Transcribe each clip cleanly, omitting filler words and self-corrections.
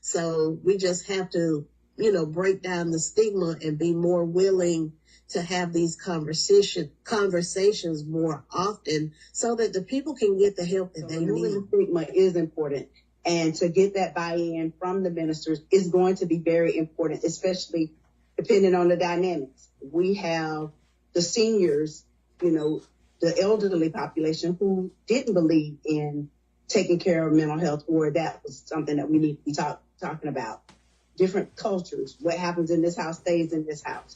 So we just have to, break down the stigma and be more willing to have these conversations more often so that the people can get the help that they need. The stigma is important. And to get that buy-in from the ministers is going to be very important, especially depending on the dynamics. We have the seniors, the elderly population who didn't believe in taking care of mental health, or that was something that we need to be talking about. Different cultures. What happens in this house stays in this house.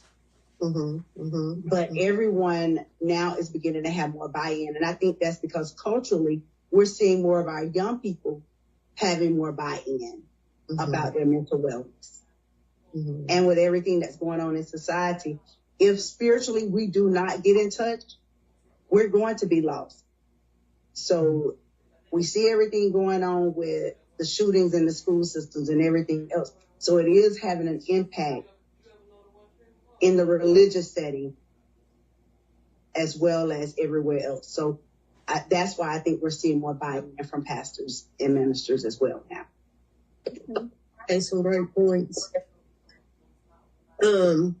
But everyone now is beginning to have more buy-in. And I think that's because culturally, we're seeing more of our young people having more buy-in about their mental wellness. And with everything that's going on in society, if spiritually we do not get in touch, we're going to be lost. So we see everything going on with the shootings in the school systems and everything else. So it is having an impact in the religious setting as well as everywhere else. So that's why I think we're seeing more buy-in from pastors and ministers as well now. Okay, some great points. One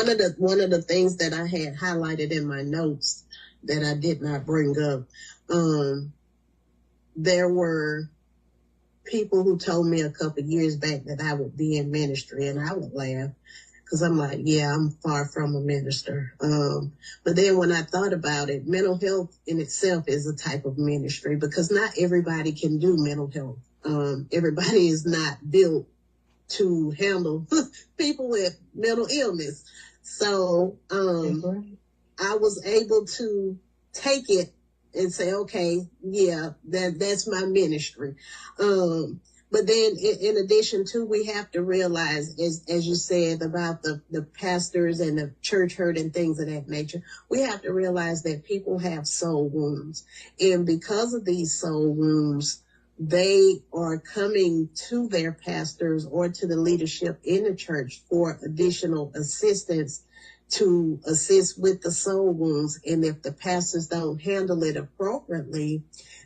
of the things that I had highlighted in my notes that I did not bring up, there were people who told me a couple of years back that I would be in ministry, and I would laugh because I'm like, yeah, I'm far from a minister. But then when I thought about it, mental health in itself is a type of ministry because not everybody can do mental health. Everybody is not built to handle people with mental illness. So I was able to take it and say, okay, yeah, that's my ministry. But then in addition to, we have to realize, as you said about the pastors and the church hurt and things of that nature, we have to realize that people have soul wounds. And because of these soul wounds, they are coming to their pastors or to the leadership in the church for additional assistance to assist with the soul wounds. And if the pastors don't handle it appropriately,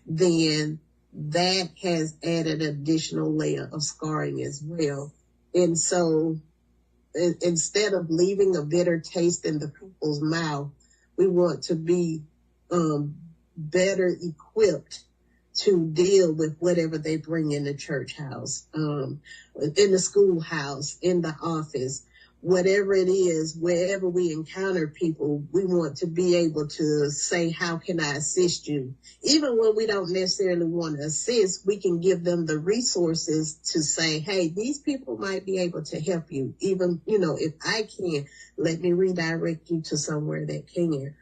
then that has added an additional layer of scarring as well. And so instead of leaving a bitter taste in the people's mouth, we want to be better equipped to deal with whatever they bring in the church house, in the schoolhouse, in the office, whatever it is, wherever we encounter people, we want to be able to say, how can I assist you? Even when we don't necessarily want to assist, we can give them the resources to say, hey, these people might be able to help you. Even, if I can, let me redirect you to somewhere that can.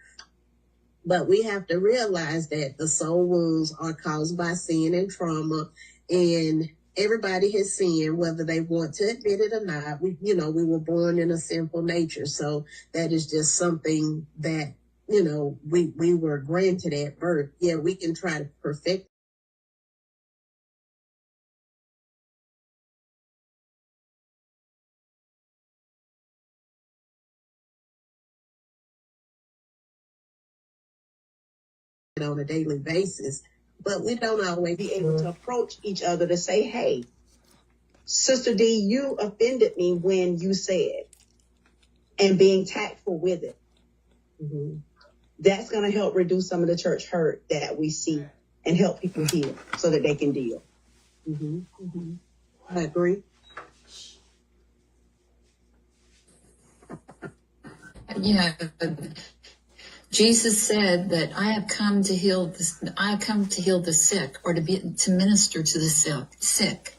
But we have to realize that the soul wounds are caused by sin and trauma, and everybody has sinned, whether they want to admit it or not. We were born in a sinful nature. So that is just something that, we were granted at birth. Yeah, we can try to perfect it on a daily basis, but we don't always be able to approach each other to say, hey, Sister D, you offended me when you said, and being tactful with it. That's going to help reduce some of the church hurt that we see and help people heal so that they can deal. I agree. Yeah. Jesus said that I have come to heal the sick, or to minister to the sick.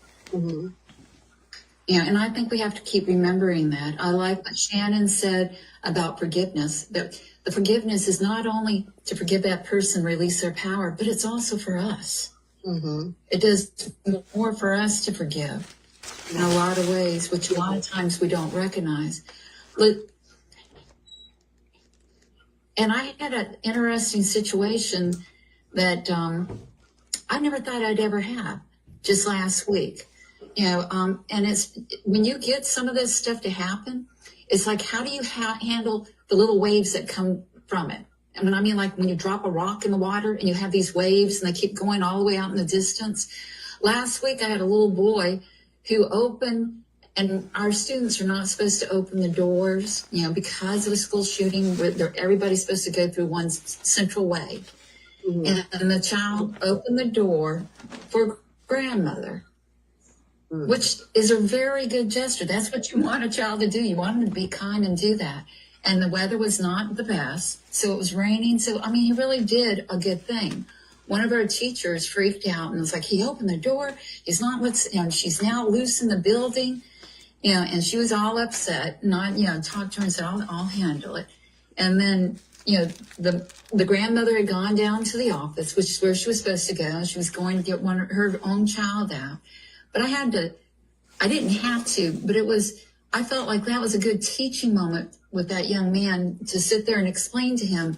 Yeah, and I think we have to keep remembering that. I like what Shannon said about forgiveness, that the forgiveness is not only to forgive that person, release their power, but it's also for us. It does more for us to forgive in a lot of ways, which a lot of times we don't recognize. And I had an interesting situation that I never thought I'd ever have just last week. And it's when you get some of this stuff to happen, it's like, how do you handle the little waves that come from it? I mean, like when you drop a rock in the water and you have these waves and they keep going all the way out in the distance. last week I had a little boy who opened, and our students are not supposed to open the doors, because of a school shooting. Everybody's supposed to go through one central way. Mm-hmm. And the child opened the door for grandmother, which is a very good gesture. That's what you want a child to do. You want them to be kind and do that. And the weather was not the best, so it was raining. So, he really did a good thing. One of our teachers freaked out and was like, he opened the door. He's not, she's now loose in the building. And she was all upset. And I, talked to her and said, I'll handle it. And then, the grandmother had gone down to the office, which is where she was supposed to go. She was going to get her own child out. But I didn't have to, but I felt like that was a good teaching moment with that young man to sit there and explain to him,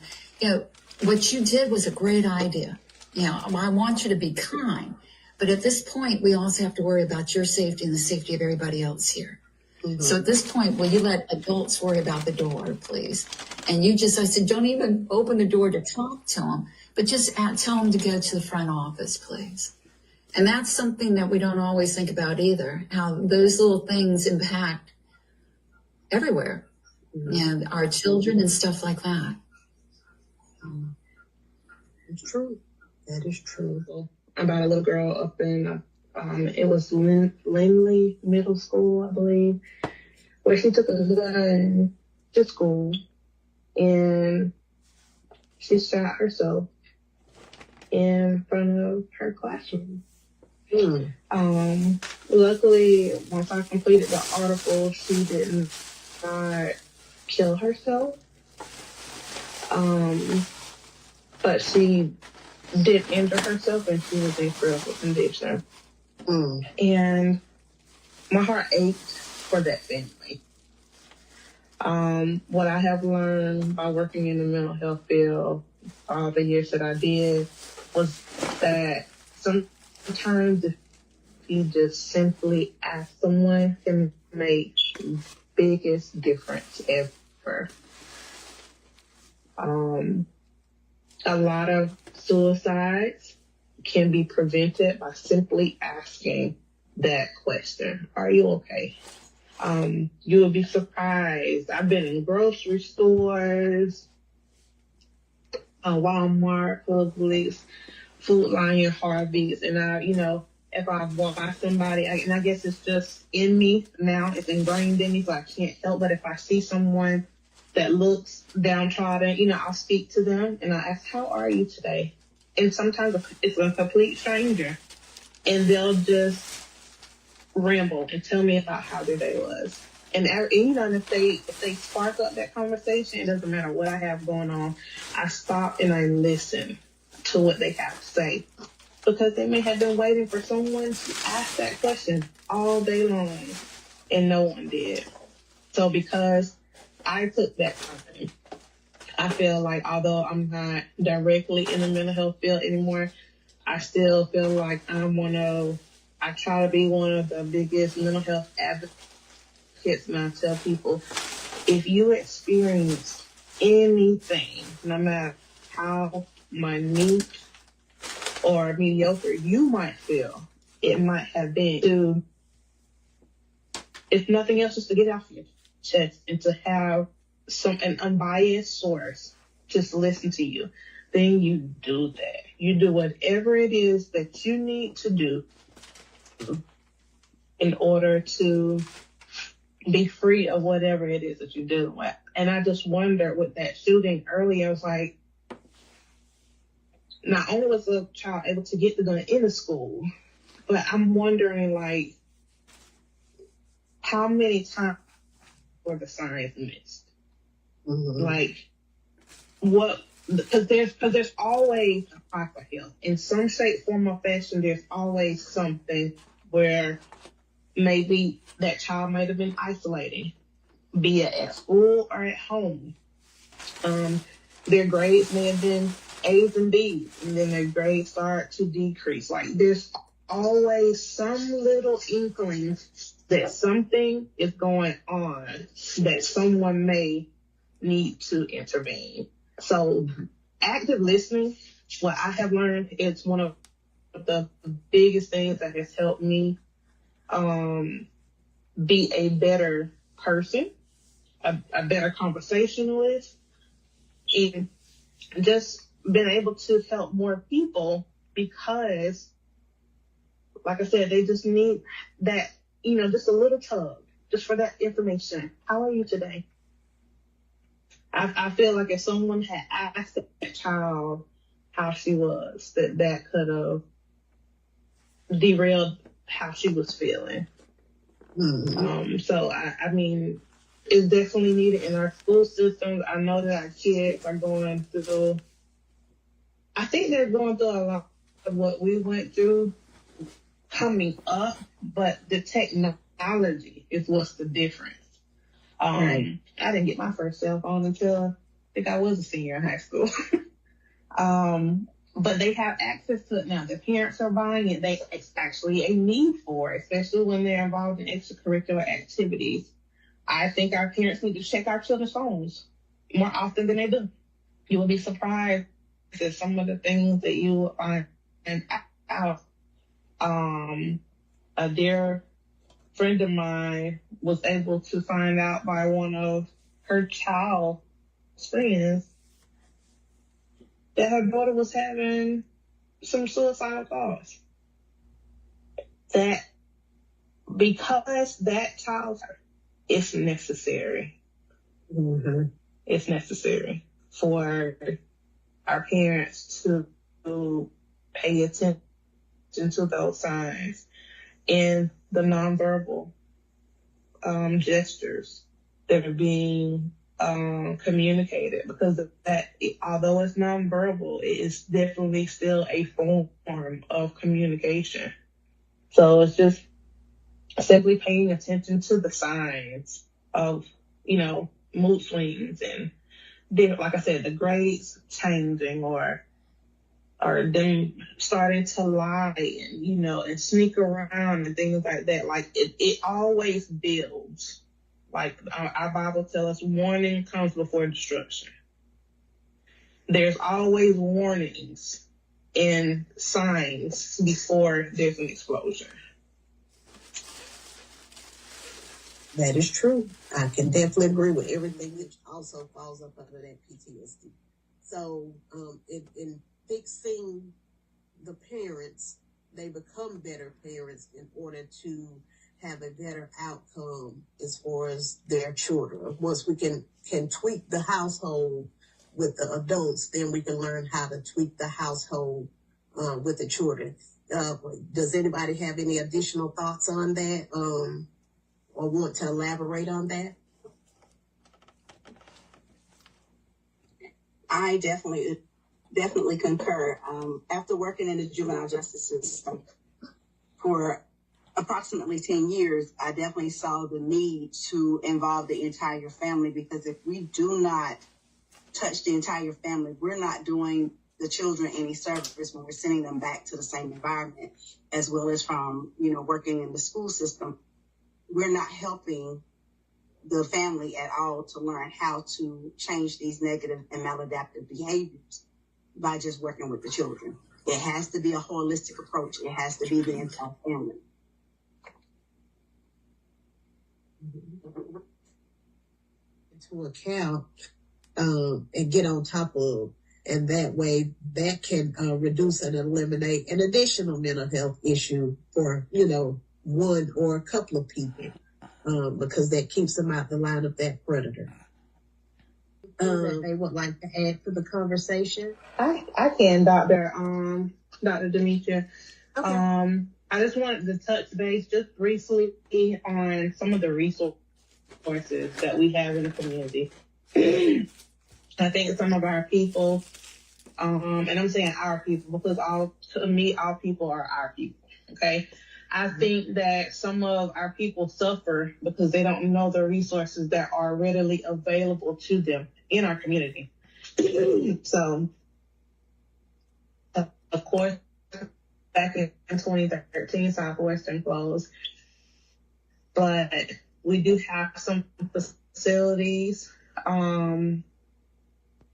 what you did was a great idea. I want you to be kind. But at this point, we also have to worry about your safety and the safety of everybody else here. Mm-hmm. So at this point, will you let adults worry about the door, please? And I said, don't even open the door to talk to them, but just tell them to go to the front office, please. And that's something that we don't always think about either, how those little things impact everywhere, and our children and stuff like that. It's true. That is true. About a little girl up in, it was Lindley Middle School, I believe, where she took a gun to school and she shot herself in front of her classroom. Luckily, once I completed the article, she did not kill herself. But she did injure herself, and she was in critical condition. And my heart ached for that family. What I have learned by working in the mental health field all the years that I did was that sometimes if you just simply ask someone can make the biggest difference ever. A lot of suicides can be prevented by simply asking that question. Are you okay? You will be surprised. I've been in grocery stores, Walmart, Publix, Food Lion, Harvey's, and if I walk by somebody, and I guess it's just in me now, it's ingrained in me, so I can't help but if I see someone that looks downtrodden, I'll speak to them and I'll ask, how are you today? And sometimes it's a complete stranger and they'll just ramble and tell me about how their day was. And if they spark up that conversation, it doesn't matter what I have going on. I stop and I listen to what they have to say, because they may have been waiting for someone to ask that question all day long and no one did. So because I took that time, I feel like although I'm not directly in the mental health field anymore, I still feel like I try to be one of the biggest mental health advocates, and I tell people, if you experience anything, no matter how minute or mediocre you might feel it might have been, to, if nothing else, just to get off your chest and to have an unbiased source just listen to you, then you do that. You do whatever it is that you need to do in order to be free of whatever it is that you're dealing with. And I just wondered with that shooting earlier, I was like, not only was the child able to get the gun in the school, but I'm wondering, like, how many times were the signs missed? Like, what? Because there's always a cry for help. In some shape, form, or fashion, there's always something where maybe that child might have been isolating, be it at school or at home. Their grades may have been A's and B's, and then their grades start to decrease. Like, there's always some little inkling that something is going on, that someone may need to intervene. So active listening, what I have learned, is one of the biggest things that has helped me be a better person, a better conversationalist, and just been able to help more people because, like I said, they just need that, just a little tug, just for that information. How are you today? I feel like if someone had asked that child how she was, that could have derailed how she was feeling. Mm-hmm. So, I mean, it's definitely needed in our school systems. I know that our kids are going through, I think they're going through a lot of what we went through coming up, but the technology is what's the difference. Right. I didn't get my first cell phone until I think I was a senior in high school. But they have access to it now. Their parents are buying it. It's actually a need for it, especially when they're involved in extracurricular activities. I think our parents need to check our children's phones more often than they do. You will be surprised at some of the things that you will find out. A dear friend of mine was able to find out by one of her child's friends that her daughter was having some suicidal thoughts. That because that child, it's necessary. Mm-hmm. It's necessary for our parents to pay attention to those signs and the nonverbal gestures that are being communicated, because of that, although it's nonverbal, it is definitely still a form of communication. So it's just simply paying attention to the signs of, mood swings and like I said, the grades changing or them starting to lie and, and sneak around and things like that. Like it always builds. Like our Bible tells us, warning comes before destruction. There's always warnings and signs before there's an explosion. That is true. I can definitely agree with everything that also falls up under that PTSD. So in fixing the parents, they become better parents in order to have a better outcome as far as their children. Once we can tweak the household with the adults, then we can learn how to tweak the household with the children. Does anybody have any additional thoughts on that or want to elaborate on that? I definitely concur. After working in the juvenile justice system for approximately 10 years, I definitely saw the need to involve the entire family, because if we do not touch the entire family, we're not doing the children any service when we're sending them back to the same environment, as well as from, working in the school system. We're not helping the family at all to learn how to change these negative and maladaptive behaviors by just working with the children. It has to be a holistic approach. It has to be the entire family. To account and get on top of, and that way that can reduce and eliminate an additional mental health issue for one or a couple of people, because that keeps them out the line of that predator. That they would like to add to the conversation. I can, Dr. Demetria. Okay. I just wanted to touch base just briefly on some of the resources that we have in the community. I think some of our people, and I'm saying our people because to me, all people are our people. Okay. I think that some of our people suffer because they don't know the resources that are readily available to them in our community. So, of course, back in 2013, Southwestern closed, but we do have some facilities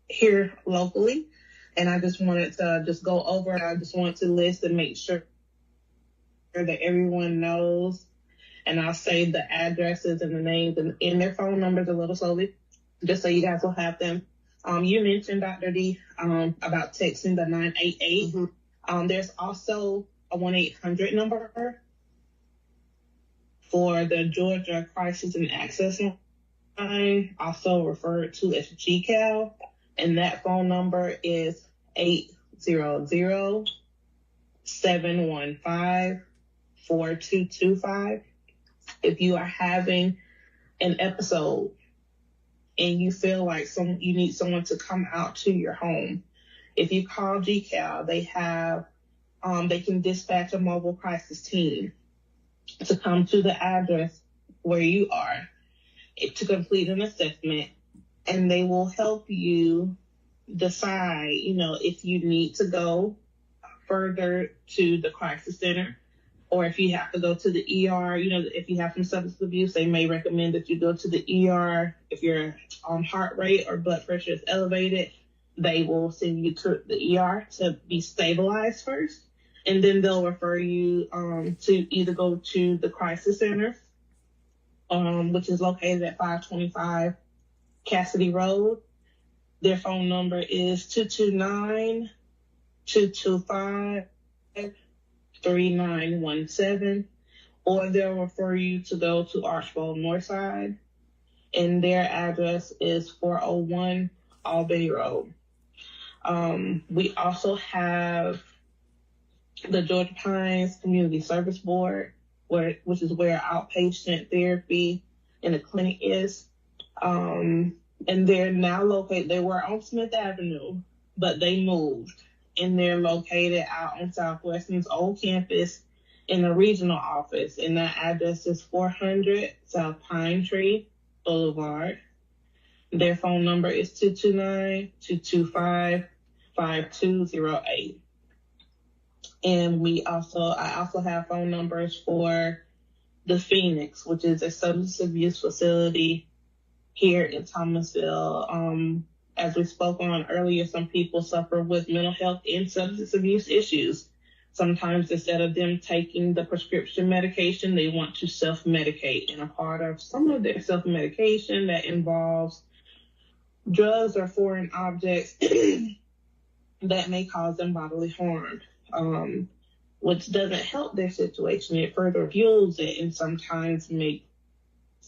here locally And I just wanted to just go over it. I just wanted to list and make sure that everyone knows. And I'll say the addresses and the names and their phone numbers a little slowly, just so you guys will have them. You mentioned, Dr. D, about texting the 988. Mm-hmm. There's also a 1-800 number for the Georgia Crisis and Access Line, also referred to as GCAL. And that phone number is 800-715-4225. If you are having an episode and you feel like you need someone to come out to your home, if you call GCAL, they can dispatch a mobile crisis team to come to the address where you are to complete an assessment, and they will help you decide, if you need to go further to the crisis center, or if you have to go to the ER. If you have some substance abuse, they may recommend that you go to the ER. If your heart rate or blood pressure is elevated, they will send you to the ER to be stabilized first. And then they'll refer you to either go to the crisis center, which is located at 525 Cassidy Road. Their phone number is 229-225-3917, or they'll refer you to go to Archbold Northside, and their address is 401 Albany Road. We also have the Georgia Pines Community Service Board, which is where outpatient therapy in a clinic is. And they're now located, they were on Smith Avenue, but they moved. And they're located out on Southwestern's old campus in the regional office. And that address is 400 South Pine Tree Boulevard. Their phone number is 229-225-5208. And I also have phone numbers for the Phoenix, which is a substance abuse facility here in Thomasville. As we spoke on earlier, some people suffer with mental health and substance abuse issues. Sometimes instead of them taking the prescription medication, they want to self-medicate. And a part of some of their self-medication that involves drugs or foreign objects that may cause them bodily harm, which doesn't help their situation. It further fuels it and sometimes makes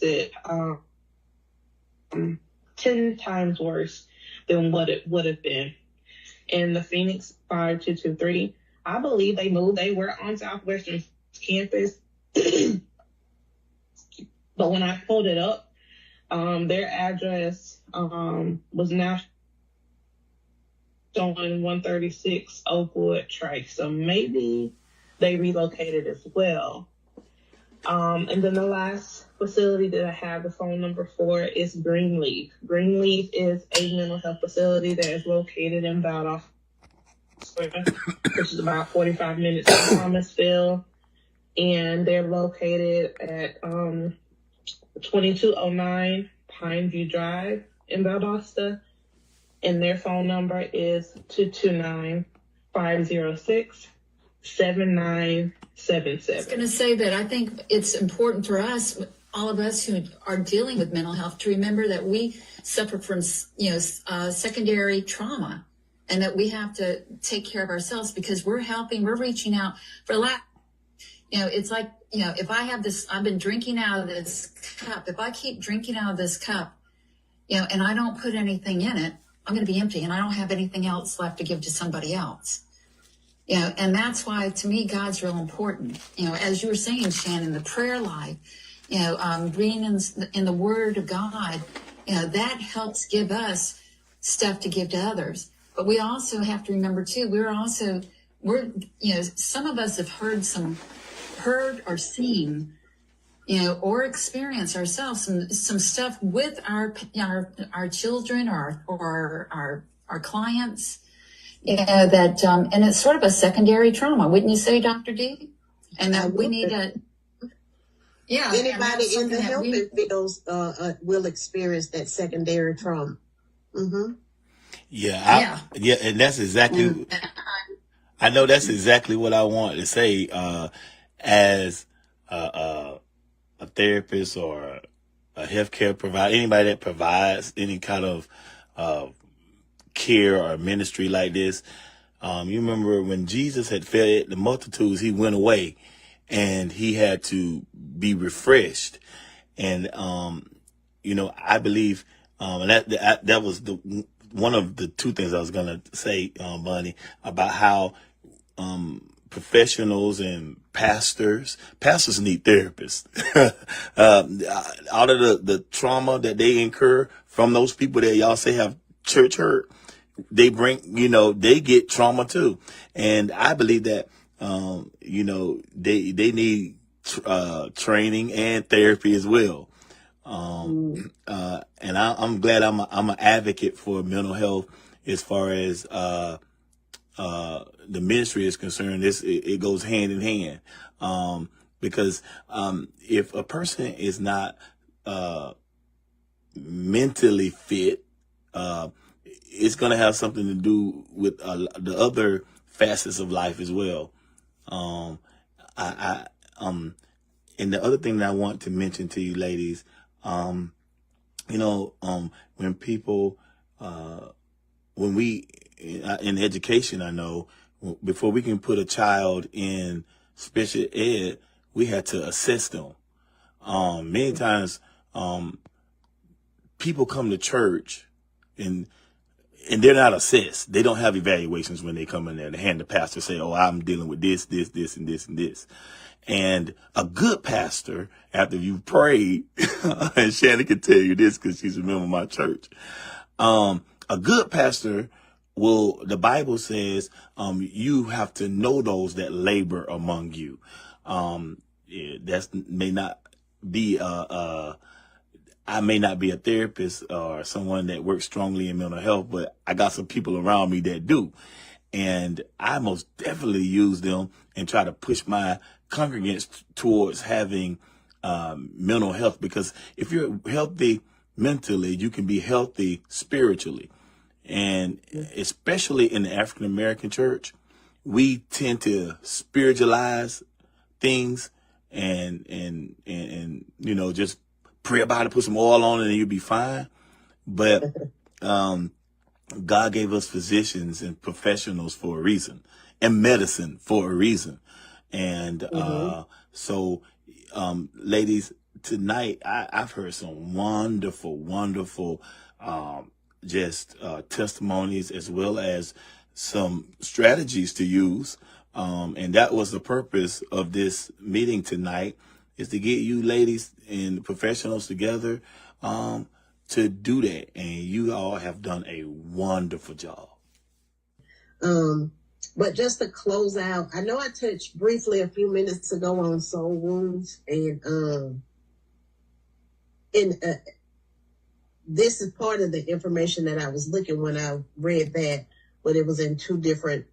it 10 times worse than what it would have been. And the Phoenix 5223, I believe they moved. They were on Southwestern campus. But when I pulled it up, their address was now showing 136 Oakwood Trace. So maybe they relocated as well. And then the last facility that I have the phone number for is Greenleaf. Greenleaf is a mental health facility that is located in Valdosta, which is about 45 minutes from Thomasville. And they're located at 2209 Pineview Drive in Valdosta. And their phone number is 229-506-7977. I was going to say that I think it's important for us, all of us who are dealing with mental health, to remember that we suffer from, secondary trauma, and that we have to take care of ourselves because we're reaching out for it's like, if I have this, I've been drinking out of this cup. If I keep drinking out of this cup, and I don't put anything in it, I'm going to be empty and I don't have anything else left to give to somebody else. And that's why, to me, God's real important. As you were saying, Shannon, the prayer life, reading in the Word of God, that helps give us stuff to give to others. But we also have to remember, too, some of us have heard or seen, or experienced ourselves some stuff with our children or our clients. That and it's sort of a secondary trauma, wouldn't you say, Dr. D? And that we need to, anybody in the helping fields will experience that secondary trauma. Mm-hmm. Yeah, and that's exactly. I know that's exactly what I wanted to say. As a therapist or a healthcare provider, anybody that provides any kind of care or ministry like this. You remember when Jesus had fed the multitudes, he went away and he had to be refreshed. And, I believe, and that was one of the two things I was going to say, Bunny, about how, professionals and pastors need therapists. Out of the trauma that they incur from those people that y'all say have church hurt, they bring, they get trauma too. And I believe that, they need, training and therapy as well. And I'm glad I'm an advocate for mental health as far as, the ministry is concerned. It goes hand in hand. Because, if a person is not, mentally fit, it's going to have something to do with the other facets of life as well. And the other thing that I want to mention to you ladies, when people, when we, in education, I know before we can put a child in special ed, we had to assess them. Many times, people come to church and they're not assessed. They don't have evaluations when they come in there. They hand the pastor say, "Oh, I'm dealing with this, and this, and this." And a good pastor, after you've prayed, and Shannon can tell you this because she's a member of my church. A good pastor the Bible says, you have to know those that labor among you. That may not be, I may not be a therapist or someone that works strongly in mental health, but I got some people around me that do. And I most definitely use them and try to push my congregants towards having mental health, because if you're healthy mentally, you can be healthy spiritually. And especially in the African American church, we tend to spiritualize things and just pray about it, put some oil on it, and you'll be fine. But God gave us physicians and professionals for a reason, and medicine for a reason. And so, ladies, tonight I've heard some wonderful testimonies, as well as some strategies to use. And that was the purpose of this meeting tonight, is to get you ladies and professionals together to do that. And you all have done a wonderful job. But just to close out, I know I touched briefly a few minutes ago on soul wounds, and this is part of the information that I was looking when I read that, but it was in two different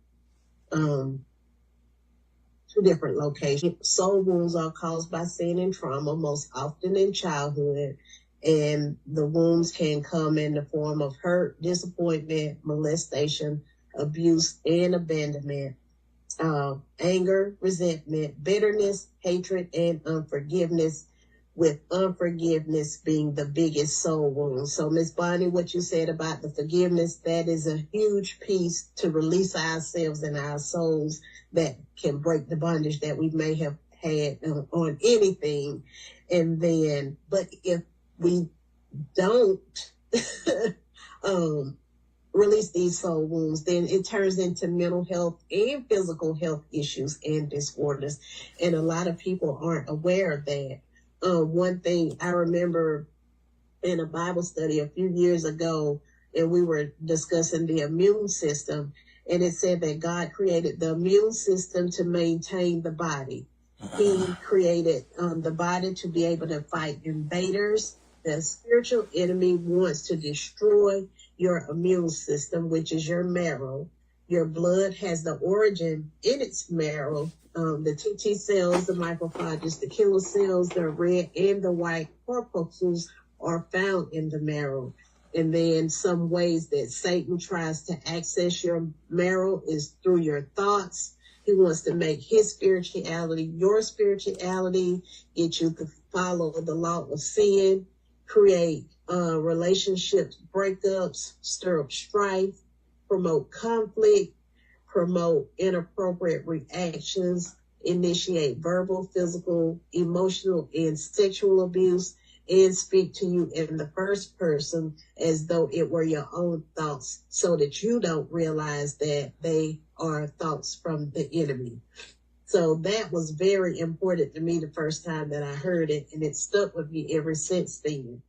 locations. Soul wounds are caused by sin and trauma, most often in childhood, and the wounds can come in the form of hurt, disappointment, molestation, abuse, and abandonment, anger, resentment, bitterness, hatred, and unforgiveness, with unforgiveness being the biggest soul wound. So, Miss Bonnie, what you said about the forgiveness, that is a huge piece to release ourselves and our souls that can break the bondage that we may have had on anything. And then, but if we don't release these soul wounds, then it turns into mental health and physical health issues and disorders. And a lot of people aren't aware of that. One thing I remember in a Bible study a few years ago, and we were discussing the immune system, and it said that God created the immune system to maintain the body. He created the body to be able to fight invaders. The spiritual enemy wants to destroy your immune system, which is your marrow. Your blood has the origin in its marrow. The TT cells, the macrophages, the killer cells, the red and the white corpuscles are found in the marrow. And then some ways that Satan tries to access your marrow is through your thoughts. He wants to make his spirituality your spirituality, get you to follow the law of sin, create relationships, breakups, stir up strife, promote conflict, promote inappropriate reactions, initiate verbal, physical, emotional, and sexual abuse, and speak to you in the first person as though it were your own thoughts, so that you don't realize that they are thoughts from the enemy. So that was very important to me the first time that I heard it, and it stuck with me ever since then.